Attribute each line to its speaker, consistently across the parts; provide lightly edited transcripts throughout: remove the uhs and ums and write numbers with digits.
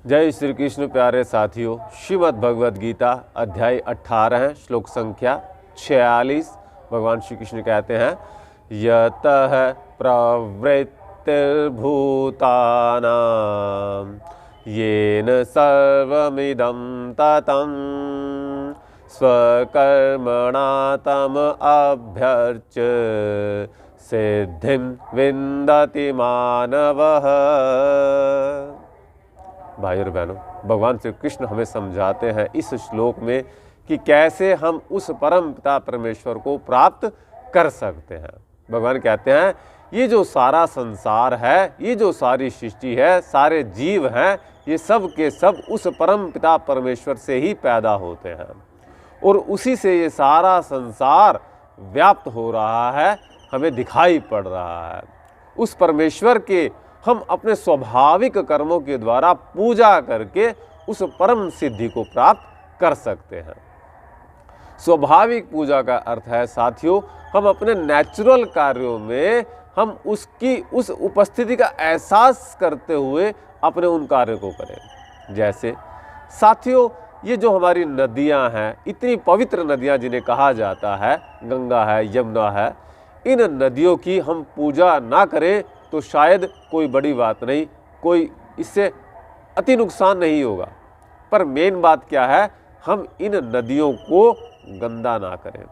Speaker 1: जय श्री कृष्ण प्यारे साथियों। श्रीमद् भगवद गीता अध्याय 18 श्लोक संख्या 46। भगवान श्री कृष्ण कहते हैं, यतः प्रवृत्तिर्भूतानां येन सर्वमिदं ततं स्वकर्मणा तम अभ्यर्च्य सिद्धिं विन्दति मानवः। भाई और बहनों, भगवान श्री कृष्ण हमें समझाते हैं इस श्लोक में कि कैसे हम उस परम पिता परमेश्वर को प्राप्त कर सकते हैं। भगवान कहते हैं, ये जो सारा संसार है, ये जो सारी सृष्टि है, सारे जीव हैं, ये सब के सब उस परम पिता परमेश्वर से ही पैदा होते हैं और उसी से ये सारा संसार व्याप्त हो रहा है, हमें दिखाई पड़ रहा है। उस परमेश्वर के हम अपने स्वाभाविक कर्मों के द्वारा पूजा करके उस परम सिद्धि को प्राप्त कर सकते हैं। स्वाभाविक पूजा का अर्थ है साथियों, हम अपने नेचुरल कार्यों में हम उसकी उस उपस्थिति का एहसास करते हुए अपने उन कार्यों को करें। जैसे साथियों, ये जो हमारी नदियां हैं, इतनी पवित्र नदियां जिन्हें कहा जाता है, गंगा है, यमुना है, इन नदियों की हम पूजा ना करें तो शायद कोई बड़ी बात नहीं, कोई इससे अति नुकसान नहीं होगा। पर मेन बात क्या है, हम इन नदियों को गंदा ना करें,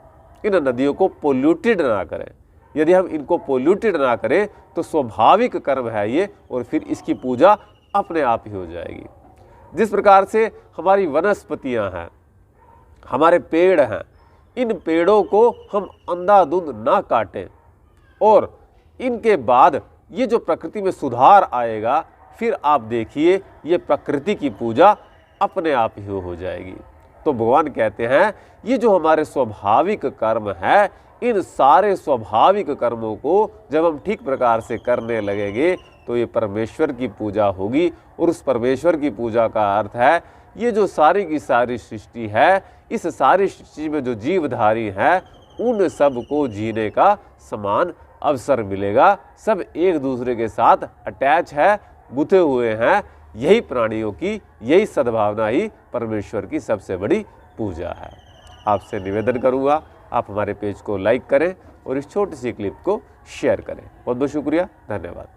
Speaker 1: इन नदियों को पोल्यूटेड ना करें। यदि हम इनको पोल्यूटेड ना करें तो स्वाभाविक कर्म है ये, और फिर इसकी पूजा अपने आप ही हो जाएगी। जिस प्रकार से हमारी वनस्पतियां हैं, हमारे पेड़ हैं, इन पेड़ों को हम अंधाधुंध ना काटें और इनके बाद ये जो प्रकृति में सुधार आएगा, फिर आप देखिए ये प्रकृति की पूजा अपने आप ही हो जाएगी। तो भगवान कहते हैं, ये जो हमारे स्वाभाविक कर्म है, इन सारे स्वाभाविक कर्मों को जब हम ठीक प्रकार से करने लगेंगे तो ये परमेश्वर की पूजा होगी। और उस परमेश्वर की पूजा का अर्थ है, ये जो सारी की सारी सृष्टि है, इस सारी सृष्टि में जो जीवधारी हैं, उन सब को जीने का समान अवसर मिलेगा। सब एक दूसरे के साथ अटैच है, गुथे हुए हैं। यही प्राणियों की, यही सद्भावना ही परमेश्वर की सबसे बड़ी पूजा है। आपसे निवेदन करूंगा, आप हमारे पेज को लाइक करें और इस छोटी सी क्लिप को शेयर करें। बहुत बहुत शुक्रिया, धन्यवाद।